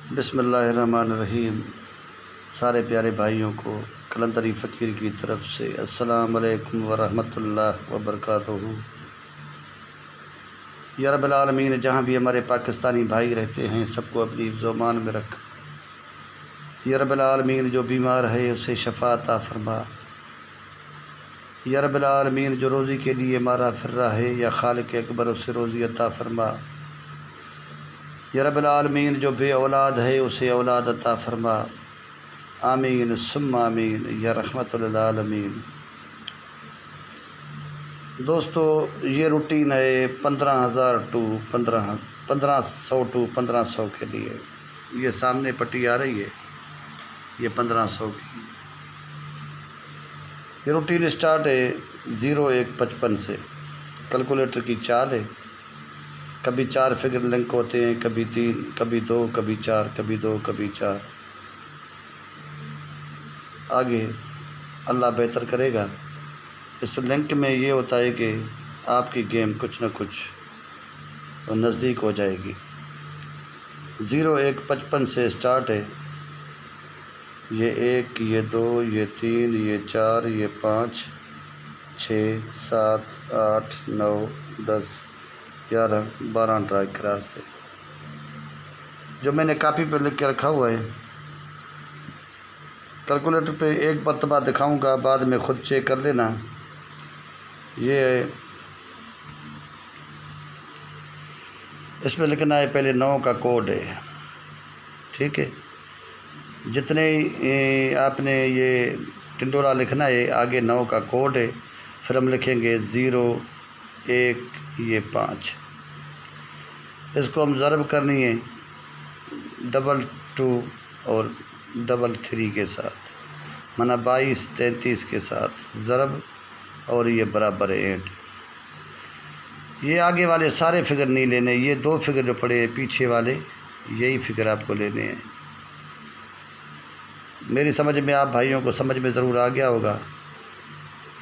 بسم اللہ الرحمن الرحیم۔ سارے پیارے بھائیوں کو کلندری فقیر کی طرف سے السلام علیکم ورحمۃ اللہ وبرکاتہ۔ یا رب العالمین، جہاں بھی ہمارے پاکستانی بھائی رہتے ہیں سب کو اپنی حفظ و امان میں رکھ۔ یا رب العالمین، جو بیمار ہے اسے شفا عطا فرما۔ یا رب العالمین، جو روزی کے لیے مارا پھر رہا ہے یا خالق اکبر اسے روزی عطا فرما۔ یا رب العالمین، جو بے اولاد ہے اسے اولاد عطا فرما۔ آمین ثم آمین یا رحمت للعالمین۔ دوستو، یہ روٹین ہے 15,000 ٹو 1500 ٹو 1500 کے لیے۔ یہ سامنے پٹی آ رہی ہے، یہ 1500 کی۔ یہ روٹین سٹارٹ ہے 0155 سے۔ کیلکولیٹر کی چال ہے، کبھی 4 فگر لنک ہوتے ہیں، کبھی 3، کبھی 2، کبھی 4، کبھی 2، کبھی 4۔ آگے اللہ بہتر کرے گا۔ اس لنک میں یہ ہوتا ہے کہ آپ کی گیم کچھ نہ کچھ نزدیک ہو جائے گی۔ 0155 سے سٹارٹ ہے۔ یہ 1، یہ 2، یہ 3، یہ 4، یہ 5، 6، 7، 8، 9، 10، 11، 12 ڈرا کراس ہے، جو میں نے کاپی پہ لکھ کے رکھا ہوا ہے۔ کیلکولیٹر پہ ایک مرتبہ دکھاؤں گا، بعد میں خود چیک کر لینا۔ یہ اس میں لکھنا ہے، پہلے 9 کا کوڈ ہے، ٹھیک ہے۔ جتنے آپ نے یہ ٹنڈورا لکھنا ہے، آگے 9 کا کوڈ ہے، پھر ہم لکھیں گے 0، 1، یہ 5۔ اس کو ہم ضرب کرنی ہے 22 اور 33 کے ساتھ، مانا 22، 33 کے ساتھ ضرب، اور یہ برابر اینڈ۔ یہ آگے والے سارے فگر نہیں لینے، یہ 2 فگر جو پڑے ہیں پیچھے والے، یہی فگر آپ کو لینے ہیں۔ میری سمجھ میں، آپ بھائیوں کو سمجھ میں ضرور آ گیا ہوگا۔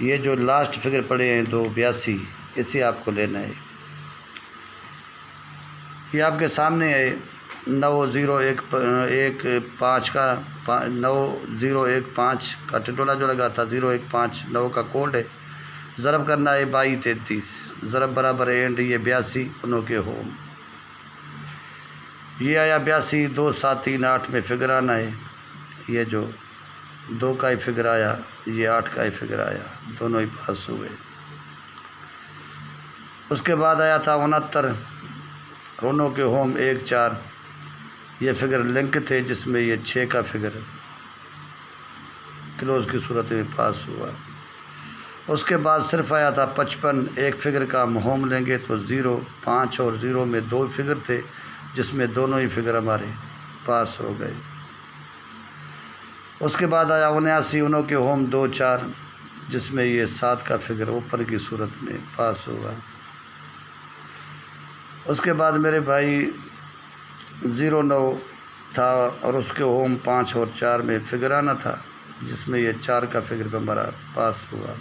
یہ جو لاسٹ فگر پڑے ہیں 282، اسے آپ کو لینا ہے۔ یہ آپ کے سامنے ہے 9015 کا 9015 کا ٹنڈولا جو لگا تھا، 0159 9 کا کوڈ ہے، ضرب کرنا ہے 22، 33، ضرب برابر اینڈ، یہ 82 انہوں کے ہوم۔ یہ آیا 82، 2، 7، 3، 8 میں فگر آنا ہے۔ یہ جو 2 کا ہی فگر آیا، یہ 8 کا ہی فگر آیا، دونوں ہی پاس ہوئے۔ اس کے بعد آیا تھا 69، انہوں کے ہوم 1، 4، یہ فگر لنک تھے جس میں یہ 6 کا فگر کلوز کی صورت میں پاس ہوا۔ اس کے بعد صرف آیا تھا 55، ایک فگر کا ہم ہوم لیں گے تو 0، 5 اور 0 میں 2 فگر تھے جس میں دونوں ہی فگر ہمارے پاس ہو گئے۔ اس کے بعد آیا 79، انہوں کے ہوم 2، 4، جس میں یہ 7 کا فگر اوپر کی صورت میں پاس ہوگا۔ اس کے بعد میرے بھائی 09 تھا اور اس کے ہوم 5 اور 4 میں فگر آنا تھا، جس میں یہ 4 کا فگر بھی ہمارا پاس ہوا۔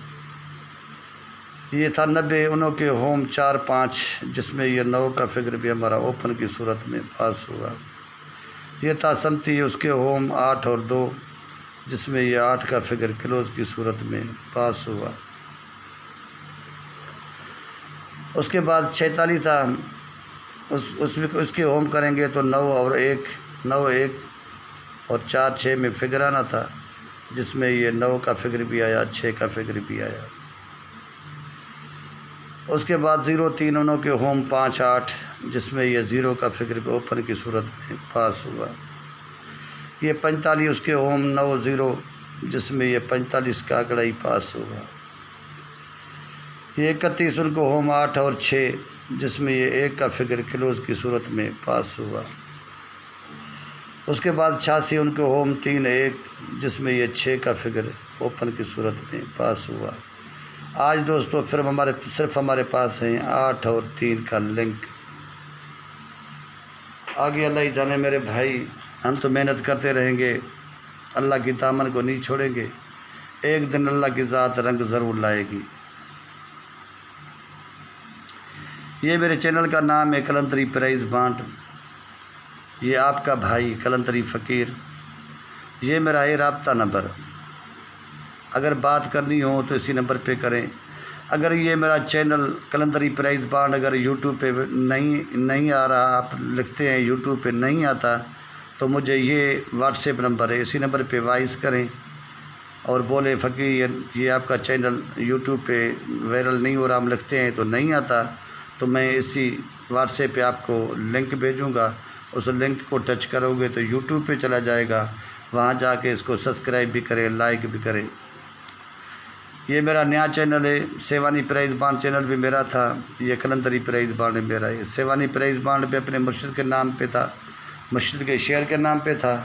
یہ تھا 90، انہوں کے ہوم 4، 5، جس میں یہ 9 کا فگر بھی ہمارا اوپن کی صورت میں پاس ہوا۔ یہ تھا 37، اس کے ہوم 8 اور 2، جس میں یہ 8 کا فگر کلوز کی صورت میں پاس ہوا۔ اس کے بعد 46 تھا، اس کے ہوم کریں گے تو 9 اور 1، 9، 1 اور 4، 6 میں فگر آنا تھا، جس میں یہ 9 کا فگر بھی آیا، 6 کا فگر بھی آیا۔ اس کے بعد 03، انہوں کے ہوم 5، 8، جس میں یہ 0 کا فگر بھی اوپن کی صورت میں پاس ہوا۔ یہ 45، اس کے ہوم 9، 0، جس میں یہ 45 کا آنکڑا ہی پاس ہوا۔ یہ 31، ان کو ہوم 8 اور 6، جس میں یہ 1 کا فگر کلوز کی صورت میں پاس ہوا۔ اس کے بعد 86، ان کے ہوم 3، 1، جس میں یہ 6 کا فگر اوپن کی صورت میں پاس ہوا۔ آج دوستو صرف ہمارے پاس ہیں 8 اور 3 کا لنک۔ آگے اللہ ہی جانے میرے بھائی، ہم تو محنت کرتے رہیں گے، اللہ کی دامن کو نہیں چھوڑیں گے، ایک دن اللہ کی ذات رنگ ضرور لائے گی۔ یہ میرے چینل کا نام ہے کلندری پرائز بانٹ۔ یہ آپ کا بھائی کلندری فقیر، یہ میرا ہے رابطہ نمبر، اگر بات کرنی ہو تو اسی نمبر پہ کریں۔ اگر یہ میرا چینل کلندری پرائز بانڈ اگر یوٹیوب پہ نہیں آ رہا، آپ لکھتے ہیں یوٹیوب پہ نہیں آتا، تو مجھے یہ واٹس ایپ نمبر ہے، اسی نمبر پہ وائس کریں اور بولیں فقیر یہ آپ کا چینل یوٹیوب پہ وائرل نہیں ہو رہا، ہم لکھتے ہیں تو نہیں آتا، تو میں اسی واٹس ایپ پہ آپ کو لنک بھیجوں گا، اس لنک کو ٹچ کرو گے تو یوٹیوب پہ چلا جائے گا، وہاں جا کے اس کو سبسکرائب بھی کریں، لائک بھی کریں۔ یہ میرا نیا چینل ہے، سیوانی پرائز بانڈ چینل بھی میرا تھا، یہ کلندری پرائز بانڈ میرا ہے۔ سیوانی پرائز بانڈ پہ اپنے مرشد کے نام پہ تھا، مرشد کے شعر کے نام پہ تھا،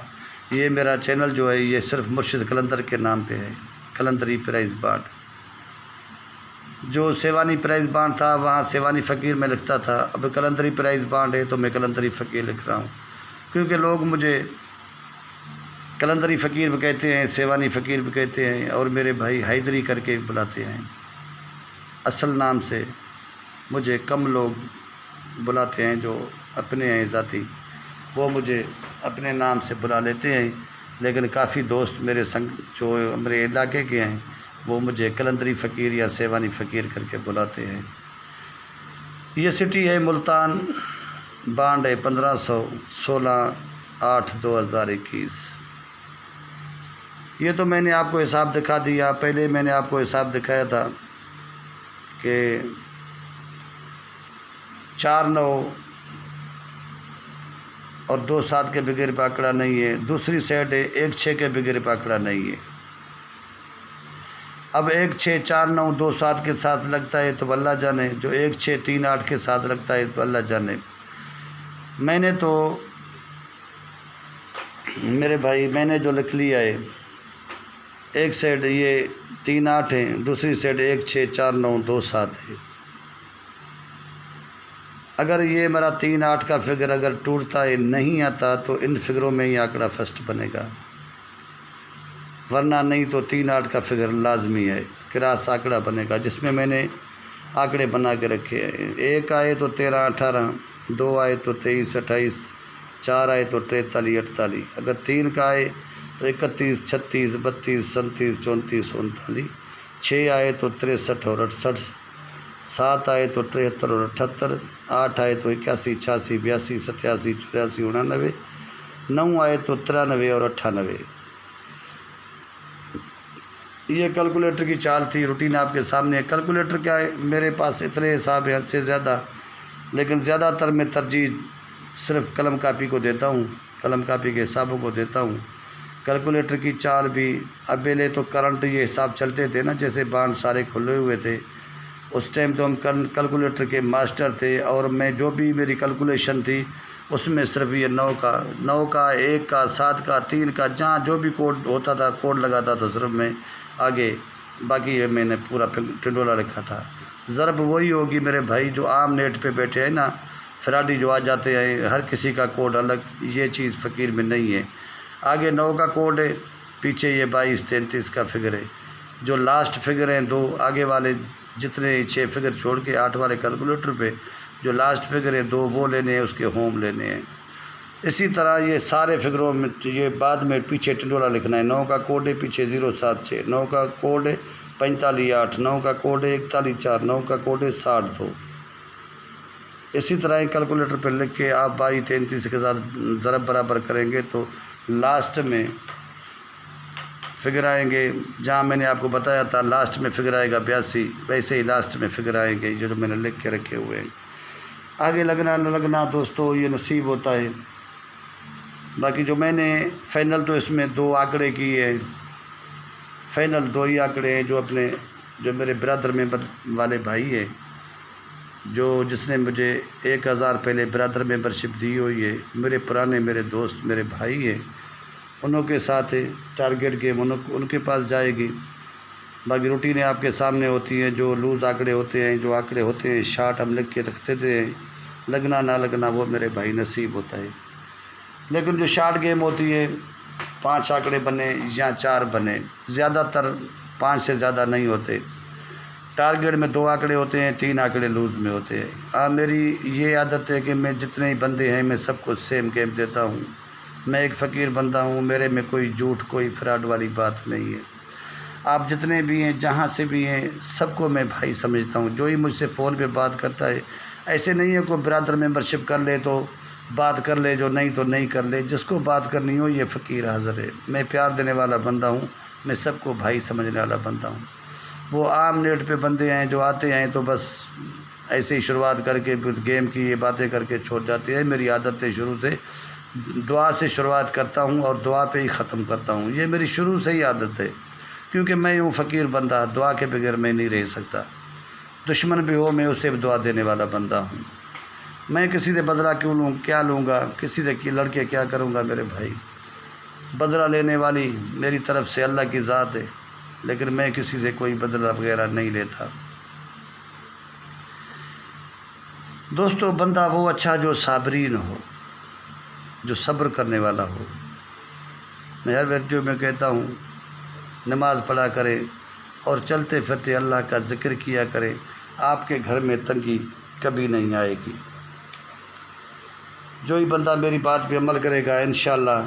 یہ میرا چینل جو ہے یہ صرف مرشد کلندر کے نام پہ ہے، کلندری پرائز بانڈ۔ جو سیوانی پرائز بانڈ تھا وہاں سیوانی فقیر میں لکھتا تھا، اب کلندری پرائز بانڈ ہے تو میں کلندری فقیر لکھ رہا ہوں، کیونکہ لوگ مجھے کلندری فقیر بھی کہتے ہیں، سیوانی فقیر بھی کہتے ہیں، اور میرے بھائی حیدری کر کے بلاتے ہیں۔ اصل نام سے مجھے کم لوگ بلاتے ہیں، جو اپنے ہیں ذاتی، وہ مجھے اپنے نام سے بلا لیتے ہیں، لیکن کافی دوست میرے سنگ جو میرے علاقے کے ہیں وہ مجھے کلندری فقیر یا سیوانی فقیر کر کے بلاتے ہیں۔ یہ سٹی ہے ملتان، بانڈ ہے 1516/8/2021۔ یہ تو میں نے آپ کو حساب دکھا دیا، پہلے میں نے آپ کو حساب دکھایا تھا کہ 4/9 اور 2/7 کے بغیر پاکڑا نہیں ہے، دوسری سائڈ ہے 1/6 کے بغیر پاکڑا نہیں ہے۔ اب 1/6 4/9 2/7 کے ساتھ لگتا ہے تو اللہ جانے، جو 1/6 3/8 کے ساتھ لگتا ہے تو اللہ جانے۔ میں نے تو میرے بھائی میں نے جو لکھ لیا ہے، ایک سائڈ یہ 3/8 ہے، دوسری سائڈ 1/6 4/9 2/7 ہے۔ اگر یہ میرا 3/8 کا فگر اگر ٹوٹتا ہے نہیں آتا تو ان فگروں میں یہ آنکڑا فرسٹ بنے گا، ورنہ نہیں تو 3/8 کا فگر لازمی ہے، کراس آنکڑا بنے گا، جس میں نے آنکڑے بنا کے رکھے ہیں۔ 1 آئے تو 13 18، 2 آئے تو 23 28، 4 آئے تو 43 48، اگر 3 کا آئے تو 31 36 32 37 34 39، 6 آئے تو 63 اور 68، 7 آئے تو 73 اور 78، 8 آئے تو 81 86 82 87 84 99، 9 آئے تو 93 اور 98۔ یہ کیلکولیٹر کی چال تھی، روٹین آپ کے سامنے ہے۔ کیلکولیٹر کیا ہے، میرے پاس اتنے حساب ہیں حد سے زیادہ، لیکن زیادہ تر میں ترجیح صرف قلم کاپی کو دیتا ہوں، قلم کاپی کے حسابوں کو دیتا ہوں۔ کیلکولیٹر کی چال بھی اب پہلے تو کرنٹ یہ حساب چلتے تھے نا، جیسے بانڈ سارے کھلے ہوئے تھے، اس ٹائم تو ہم کیلکولیٹر کے ماسٹر تھے، اور میں جو بھی میری کیلکولیشن تھی اس میں صرف یہ 9 کا 1 کا 7 کا 3 کا جہاں جو بھی کوڈ ہوتا تھا کوڈ لگاتا تھا صرف میں آگے، باقی میں نے پورا ٹنڈولا لکھا تھا۔ ضرب وہی ہوگی میرے بھائی جو عام نیٹ پہ بیٹھے ہیں نا، فراڈی جو آ جاتے ہیں، ہر کسی کا کوڈ الگ، یہ چیز فقیر میں نہیں ہے۔ آگے 9 کا کوڈ ہے، پیچھے یہ 22 33 کا فگر ہے، جو لاسٹ فگر ہیں 2 آگے والے جتنے 6 فگر چھوڑ کے 8 والے کیلکولیٹر پہ جو لاسٹ فگر ہیں 2 وہ لینے ہیں، اس کے ہوم لینے ہیں۔ اسی طرح یہ سارے فگروں میں یہ بعد میں پیچھے ٹنڈولا لکھنا ہے۔ 9 کا کوڈ ہے پیچھے 076، 9 کا کوڈ ہے 45 8، 9 کا کوڈ ہے 41 4، 9 کا کوڈ ہے 60 2۔ اسی طرح کیلکولیٹر پہ لکھ کے آپ 22 33 کے ساتھ ضرب برابر کریں گے تو لاسٹ میں فگر آئیں گے، جہاں میں نے آپ کو بتایا تھا لاسٹ میں فگر آئے گا 82، ویسے ہی لاسٹ میں فگر آئیں گے جو میں نے لکھ کے رکھے ہوئے ہیں۔ آگے لگنا نہ لگنا دوستو یہ نصیب ہوتا ہے۔ باقی جو میں نے فائنل تو اس میں 2 آنکڑے کیے ہیں، فائنل 2 ہی آنکڑے ہیں، جو میرے برادر ممبر والے بھائی ہیں، جس نے مجھے 1000 پہلے برادر ممبرشپ دی ہوئی ہے، میرے پرانے میرے دوست میرے بھائی ہیں، انہوں کے ساتھ ٹارگیٹ گیم ان کے پاس جائے گی۔ باقی روٹینیں آپ کے سامنے ہوتی ہیں، جو لوز آنکڑے ہوتے ہیں، جو آنکڑے ہوتے ہیں شارٹ ہم لکھ کے رکھتے تھے، لگنا نہ لگنا وہ میرے بھائی نصیب ہوتا ہے۔ لیکن جو شارٹ گیم ہوتی ہے 5 آنکڑے بنے یا 4 بنے، زیادہ تر 5 سے زیادہ نہیں ہوتے۔ ٹارگیٹ میں 2 آنکڑے ہوتے ہیں، 3 آنکڑے لوز میں ہوتے ہیں۔ ہاں میری یہ عادت ہے کہ میں جتنے ہی بندے ہیں میں سب کو سیم گیم دیتا ہوں۔ میں ایک فقیر بندہ ہوں، میرے میں کوئی جھوٹ کوئی فراڈ والی بات نہیں ہے۔ آپ جتنے بھی ہیں جہاں سے بھی ہیں سب کو میں بھائی سمجھتا ہوں۔ جو ہی مجھ سے فون پہ بات کرتا ہے، ایسے نہیں ہے کوئی برادر ممبرشپ کر لے تو بات کر لے، جو نہیں تو نہیں کر لے، جس کو بات کرنی ہو یہ فقیر حاضر ہے۔ میں پیار دینے والا بندہ ہوں، میں سب کو بھائی سمجھنے والا بندہ ہوں۔ وہ عام نیٹ پہ بندے ہیں جو آتے ہیں تو بس ایسے ہی شروعات کر کے گیم کی یہ باتیں کر کے چھوڑ جاتے ہیں۔ میری عادت ہے شروع سے دعا سے شروعات کرتا ہوں اور دعا پہ ہی ختم کرتا ہوں۔ یہ میری شروع سے ہی عادت ہے، کیونکہ میں ہوں فقیر بندہ، دعا کے بغیر میں نہیں رہ سکتا۔ دشمن بھی ہو میں اسے بھی دعا دینے والا بندہ ہوں۔ میں کسی سے بدلہ کیوں لوں، کیا لوں گا، کسی سے لڑکے کیا کروں گا میرے بھائی۔ بدلہ لینے والی میری طرف سے اللہ کی ذات ہے، لیکن میں کسی سے کوئی بدلہ وغیرہ نہیں لیتا۔ دوستو، بندہ وہ اچھا جو صابرین ہو، جو صبر کرنے والا ہو۔ میں ہر ویڈیو میں کہتا ہوں نماز پڑھا کرے اور چلتے پھرتے اللہ کا ذکر کیا کرے، آپ کے گھر میں تنگی کبھی نہیں آئے گی۔ جو ہی بندہ میری بات پہ عمل کرے گا انشاءاللہ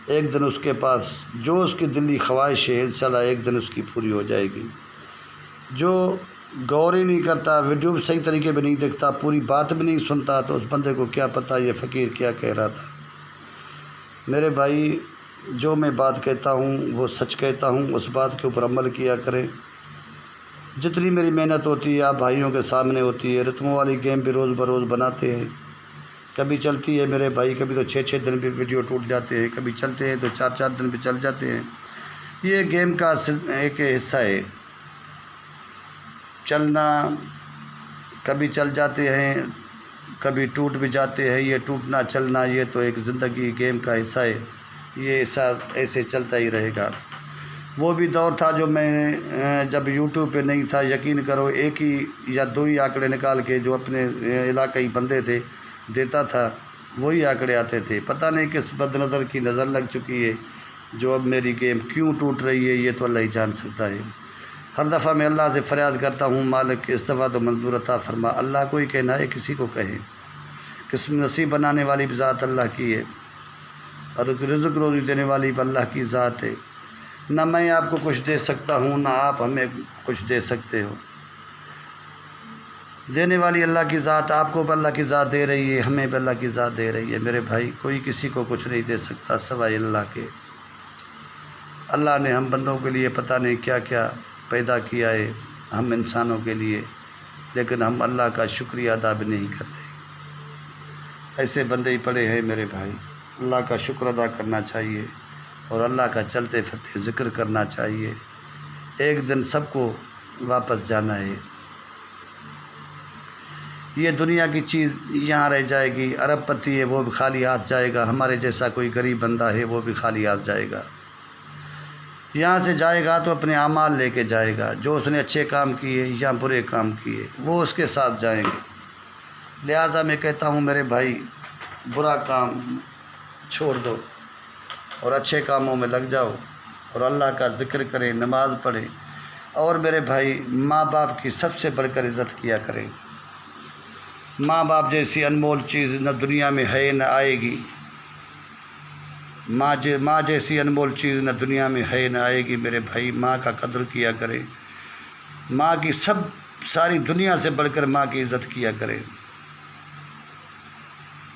ایک دن اس کے پاس جو اس کی دلی خواہش ہے انشاءاللہ ایک دن اس کی پوری ہو جائے گی۔ جو غور ہی نہیں کرتا، ویڈیو بھی صحیح طریقے پہ نہیں دیکھتا، پوری بات بھی نہیں سنتا، تو اس بندے کو کیا پتہ یہ فقیر کیا کہہ رہا تھا۔ میرے بھائی، جو میں بات کہتا ہوں وہ سچ کہتا ہوں، اس بات کے اوپر عمل کیا کریں۔ جتنی میری محنت ہوتی ہے آپ بھائیوں کے سامنے ہوتی ہے۔ رتموں والی گیم بھی روز بروز بناتے ہیں، کبھی چلتی ہے میرے بھائی، کبھی تو 6 دن بھی ویڈیو ٹوٹ جاتے ہیں، کبھی چلتے ہیں تو 4 دن بھی چل جاتے ہیں۔ یہ گیم کا ایک حصہ ہے، چلنا، کبھی چل جاتے ہیں کبھی ٹوٹ بھی جاتے ہیں۔ یہ ٹوٹنا چلنا یہ تو ایک زندگی گیم کا حصہ ہے، یہ حصہ ایسے چلتا ہی رہے گا۔ وہ بھی دور تھا جو میں جب یوٹیوب پہ نہیں تھا، یقین کرو 1 ہی یا 2 ہی آنکڑے نکال کے جو اپنے علاقائی بندے تھے دیتا تھا، وہی آنکڑے آتے تھے۔ پتہ نہیں کس بد نظر کی نظر لگ چکی ہے جو اب میری گیم کیوں ٹوٹ رہی ہے، یہ تو اللہ ہی جان سکتا ہے۔ ہر دفعہ میں اللہ سے فریاد کرتا ہوں مالک اس دفعہ تو منظور عطا فرما۔ اللہ کو ہی کہنا ہے، کسی کو کہیں، قسم نصیب بنانے والی بھی ذات اللہ کی ہے اور رزق روزی دینے والی بھی اللہ کی ذات ہے۔ نہ میں آپ کو کچھ دے سکتا ہوں نہ آپ ہمیں کچھ دے سکتے ہو۔ دینے والی اللہ کی ذات، آپ کو بھی اللہ کی ذات دے رہی ہے، ہمیں بھی اللہ کی ذات دے رہی ہے۔ میرے بھائی، کوئی کسی کو کچھ نہیں دے سکتا سوائے اللہ کے۔ اللہ نے ہم بندوں کے لیے پتہ نہیں کیا کیا پیدا کیا ہے ہم انسانوں کے لیے، لیکن ہم اللہ کا شکریہ ادا بھی نہیں کرتے۔ ایسے بندے ہی پڑے ہیں میرے بھائی۔ اللہ کا شکر ادا کرنا چاہیے اور اللہ کا چلتے پھرتے ذکر کرنا چاہیے۔ ایک دن سب کو واپس جانا ہے۔ یہ دنیا کی چیز یہاں رہ جائے گی، ارب پتی ہے وہ بھی خالی ہاتھ جائے گا، ہمارے جیسا کوئی غریب بندہ ہے وہ بھی خالی ہاتھ جائے گا۔ یہاں سے جائے گا تو اپنے اعمال لے کے جائے گا، جو اس نے اچھے کام کیے یا برے کام کیے وہ اس کے ساتھ جائیں گے۔ لہٰذا میں کہتا ہوں میرے بھائی، برا کام چھوڑ دو اور اچھے کاموں میں لگ جاؤ اور اللہ کا ذکر کریں، نماز پڑھیں، اور میرے بھائی ماں باپ کی سب سے بڑھ کر عزت کیا کریں۔ ماں باپ جیسی انمول چیز نہ دنیا میں ہے نہ آئے گی۔ ماں جیسی انمول چیز نہ دنیا میں ہے نہ آئے گی۔ میرے بھائی، ماں کا قدر کیا کریں، ماں کی ساری دنیا سے بڑھ کر ماں کی عزت کیا کریں،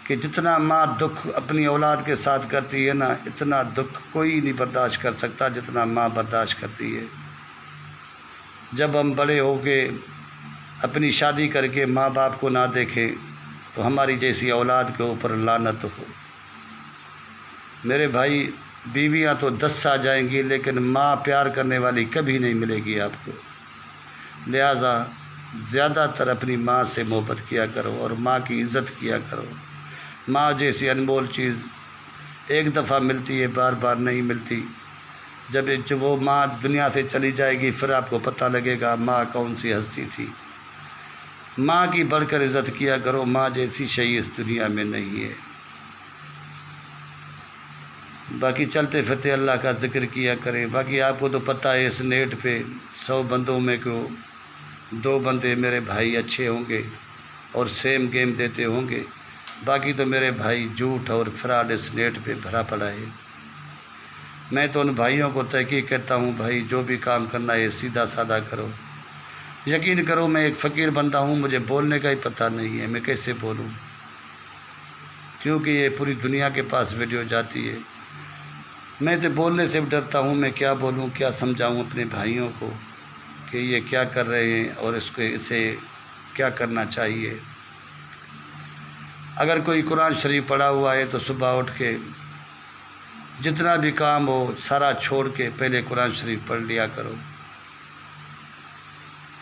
کہ جتنا ماں دکھ اپنی اولاد کے ساتھ کرتی ہے نا، اتنا دکھ کوئی نہیں برداشت کر سکتا جتنا ماں برداشت کرتی ہے۔ جب ہم بڑے ہو کے اپنی شادی کر کے ماں باپ کو نہ دیکھیں تو ہماری جیسی اولاد کے اوپر لعنت ہو۔ میرے بھائی، بیویاں تو 10 آ جائیں گی لیکن ماں پیار کرنے والی کبھی نہیں ملے گی آپ کو۔ لہٰذا زیادہ تر اپنی ماں سے محبت کیا کرو اور ماں کی عزت کیا کرو۔ ماں جیسی انمول چیز ایک دفعہ ملتی ہے، بار بار نہیں ملتی۔ جب وہ ماں دنیا سے چلی جائے گی پھر آپ کو پتہ لگے گا ماں کون سی ہستی تھی۔ ماں کی بڑھ کر عزت کیا کرو، ماں جیسی شے اس دنیا میں نہیں ہے۔ باقی چلتے پھرتے اللہ کا ذکر کیا کریں۔ باقی آپ کو تو پتہ ہے اس نیٹ پہ 100 بندوں میں کو 2 بندے میرے بھائی اچھے ہوں گے اور سیم گیم دیتے ہوں گے، باقی تو میرے بھائی جھوٹ اور فراڈ اس نیٹ پہ بھرا پڑا ہے۔ میں تو ان بھائیوں کو تحقیق کہتا ہوں، بھائی جو بھی کام کرنا ہے سیدھا سادہ کرو۔ یقین کرو میں ایک فقیر بندہ ہوں، مجھے بولنے کا ہی پتہ نہیں ہے، میں کیسے بولوں، کیونکہ یہ پوری دنیا کے پاس ویڈیو جاتی ہے۔ میں تو بولنے سے بھی ڈرتا ہوں، میں کیا بولوں، کیا سمجھاؤں اپنے بھائیوں کو کہ یہ کیا کر رہے ہیں اور اسے کیا کرنا چاہیے۔ اگر کوئی قرآن شریف پڑھا ہوا ہے تو صبح اٹھ کے جتنا بھی کام ہو سارا چھوڑ کے پہلے قرآن شریف پڑھ لیا کرو،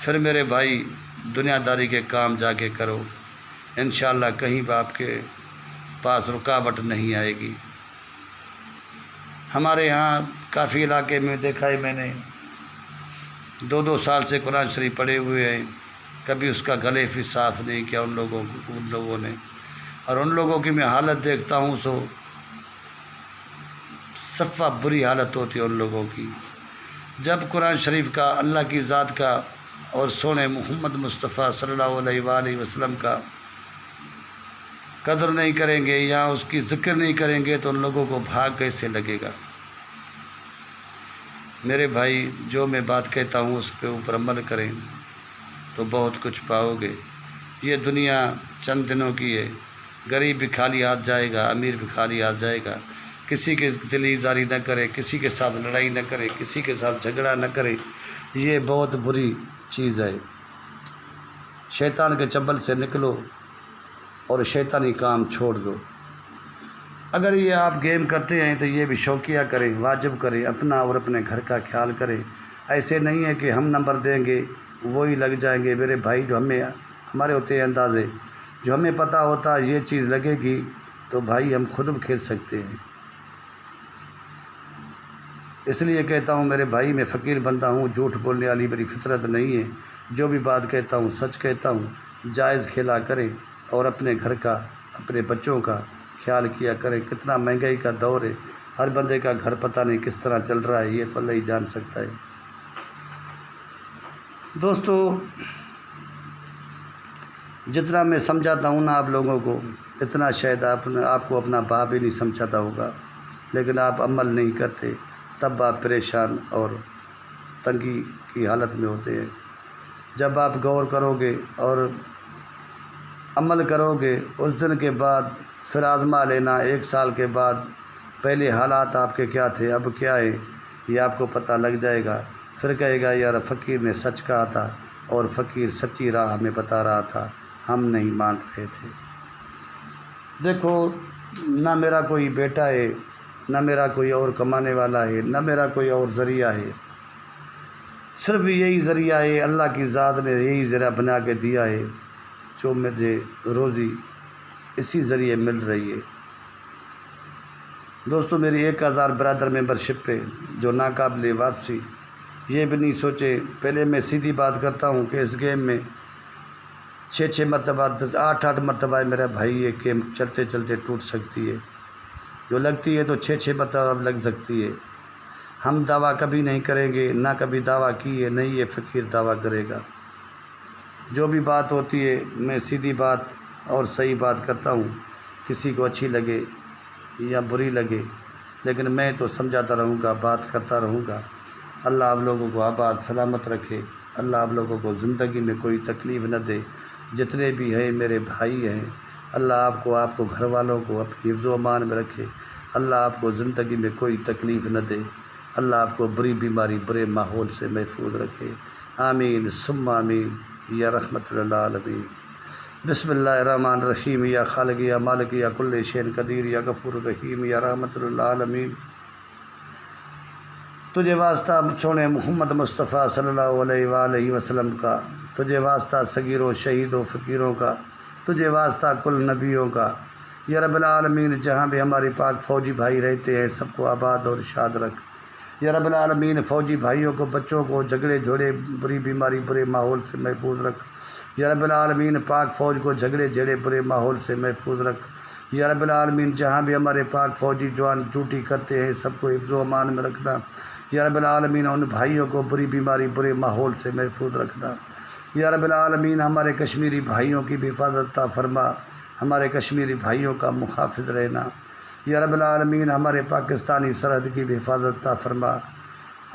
پھر میرے بھائی دنیا داری کے کام جا کے کرو، انشاءاللہ کہیں بھی آپ کے پاس رکاوٹ نہیں آئے گی۔ ہمارے ہاں کافی علاقے میں دیکھا ہے میں نے 2 سال سے قرآن شریف پڑھے ہوئے ہیں، کبھی اس کا گلے بھی صاف نہیں کیا ان لوگوں نے، اور ان لوگوں کی میں حالت دیکھتا ہوں سو صفہ بری حالت ہوتی ہے ان لوگوں کی۔ جب قرآن شریف کا، اللہ کی ذات کا اور سونے محمد مصطفیٰ صلی اللہ علیہ وآلہ وسلم کا قدر نہیں کریں گے یا اس کی ذکر نہیں کریں گے تو ان لوگوں کو بھاگ کیسے لگے گا۔ میرے بھائی جو میں بات کہتا ہوں اس پہ اوپر عمل کریں تو بہت کچھ پاؤ گے۔ یہ دنیا چند دنوں کی ہے، غریب بھی خالی ہاتھ جائے گا، امیر بھی خالی ہاتھ جائے گا۔ کسی کے دل ایزاری نہ کرے، کسی کے ساتھ لڑائی نہ کرے، کسی کے ساتھ جھگڑا نہ کرے، یہ بہت بری چیز ہے۔ شیطان کے چبل سے نکلو اور شیطانی کام چھوڑ دو۔ اگر یہ آپ گیم کرتے ہیں تو یہ بھی شوقیہ کریں، واجب کریں، اپنا اور اپنے گھر کا خیال کریں۔ ایسے نہیں ہے کہ ہم نمبر دیں گے وہی لگ جائیں گے۔ میرے بھائی جو ہمارے ہوتے ہیں اندازے، جو ہمیں پتہ ہوتا ہے یہ چیز لگے گی تو بھائی ہم خود بھی کھیل سکتے ہیں۔ اس لیے کہتا ہوں میرے بھائی میں فقیر بندہ ہوں، جھوٹ بولنے والی میری فطرت نہیں ہے، جو بھی بات کہتا ہوں سچ کہتا ہوں۔ جائز کھیلا کریں اور اپنے گھر کا، اپنے بچوں کا خیال کیا کریں۔ کتنا مہنگائی کا دور ہے، ہر بندے کا گھر پتہ نہیں کس طرح چل رہا ہے، یہ تو اللہ ہی جان سکتا ہے۔ دوستو جتنا میں سمجھاتا ہوں نا آپ لوگوں کو، اتنا شاید آپ کو اپنا باپ ہی نہیں سمجھاتا ہوگا، لیکن آپ عمل نہیں کرتے، تب آپ پریشان اور تنگی کی حالت میں ہوتے ہیں۔ جب آپ غور کرو گے اور عمل کرو گے، اس دن کے بعد پھر آزما لینا، 1 سال کے بعد پہلے حالات آپ کے کیا تھے اب کیا ہے یہ آپ کو پتہ لگ جائے گا۔ پھر کہے گا یار فقیر نے سچ کہا تھا اور فقیر سچی راہ ہمیں بتا رہا تھا، ہم نہیں مان رہے تھے۔ دیکھو نہ میرا کوئی بیٹا ہے، نہ میرا کوئی اور کمانے والا ہے، نہ میرا کوئی اور ذریعہ ہے، صرف یہی ذریعہ ہے، اللہ کی ذات نے یہی ذریعہ بنا کے دیا ہے جو مجھے روزی اسی ذریعے مل رہی ہے۔ دوستو میری 1000 برادر ممبرشپ پہ جو ناقابل واپسی، یہ بھی نہیں سوچے۔ پہلے میں سیدھی بات کرتا ہوں کہ اس گیم میں 6 مرتبہ 8 مرتبہ میرا بھائی یہ گیم چلتے چلتے ٹوٹ سکتی ہے، جو لگتی ہے تو 6 مرتبہ لگ سکتی ہے۔ ہم دعویٰ کبھی نہیں کریں گے، نہ کبھی دعویٰ کی ہے، نہیں یہ فقیر دعویٰ کرے گا۔ جو بھی بات ہوتی ہے میں سیدھی بات اور صحیح بات کرتا ہوں، کسی کو اچھی لگے یا بری لگے، لیکن میں تو سمجھاتا رہوں گا، بات کرتا رہوں گا۔ اللہ آپ لوگوں کو آباد سلامت رکھے، اللہ آپ لوگوں کو زندگی میں کوئی تکلیف نہ دے۔ جتنے بھی ہیں میرے بھائی ہیں، اللہ آپ کو گھر والوں کو اپنی حفظ و امان میں رکھے، اللہ آپ کو زندگی میں کوئی تکلیف نہ دے، اللہ آپ کو بری بیماری، برے ماحول سے محفوظ رکھے۔ آمین ثم آمین یا رحمت للعالمین۔ بسم اللہ الرحمن الرحیم، یا خالق یا مالک یا کل شین قدیر یا غفور الرحیم یا رحمت للعالمین۔ تجھے واسطہ سونے محمد مصطفیٰ صلی اللہ علیہ وآلہ وسلم کا، تجھے واسطہ صغیروں شہیدوں فقیروں کا، تجھے واسطہ کل نبیوں کا، یا رب العالمین جہاں بھی ہمارے پاک فوجی بھائی رہتے ہیں سب کو آباد اور شاد رکھ۔ یا رب العالمین فوجی بھائیوں کو، بچوں کو جھگڑے جھوڑے، بری بیماری، برے ماحول سے محفوظ رکھ۔ یا رب العالمین پاک فوج کو جھگڑے جھیڑے برے ماحول سے محفوظ رکھ۔ یا رب العالمین جہاں بھی ہمارے پاک فوجی جوان ڈیوٹی کرتے ہیں سب کو حفظ و امان میں رکھنا۔ یا رب العالمین ان بھائیوں کو بری بیماری، برے ماحول سے محفوظ رکھنا۔ یا رب العالمین ہمارے کشمیری بھائیوں کی بھی حفاظت عطا فرما، ہمارے کشمیری بھائیوں کا محافظ رہنا۔ یا رب العالمین ہمارے پاکستانی سرحد کی بھی حفاظت عطا فرما،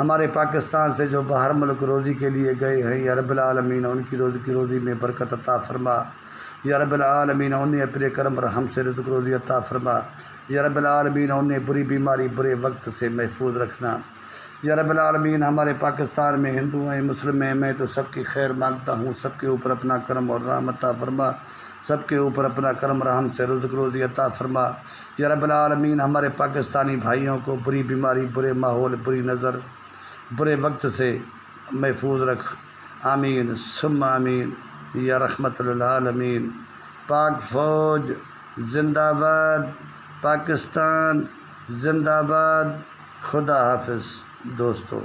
ہمارے پاکستان سے جو باہر ملک روزی کے لیے گئے ہیں یا رب العالمین ان کی روزی میں برکت عطا فرما۔ یا رب العالمین انہیں اپنے کرم رحم سے رزق روزی عطا فرما۔ یا رب العالمین انہیں بری بیماری برے وقت سے محفوظ رکھنا۔ یا رب العالمین ہمارے پاکستان میں ہندو ہیں مسلم ہیں، میں تو سب کی خیر مانگتا ہوں، سب کے اوپر اپنا کرم اور رحم عطا فرما، سب کے اوپر اپنا کرم رحم سے رزق روزی عطا فرما۔ یا رب العالمین ہمارے پاکستانی بھائیوں کو بری بیماری برے ماحول بری نظر برے وقت سے محفوظ رکھ، آمین ثم آمین یا رحمت للعالمین۔ پاک فوج زندہ باد، پاکستان زندہ باد، خدا حافظ دوستو۔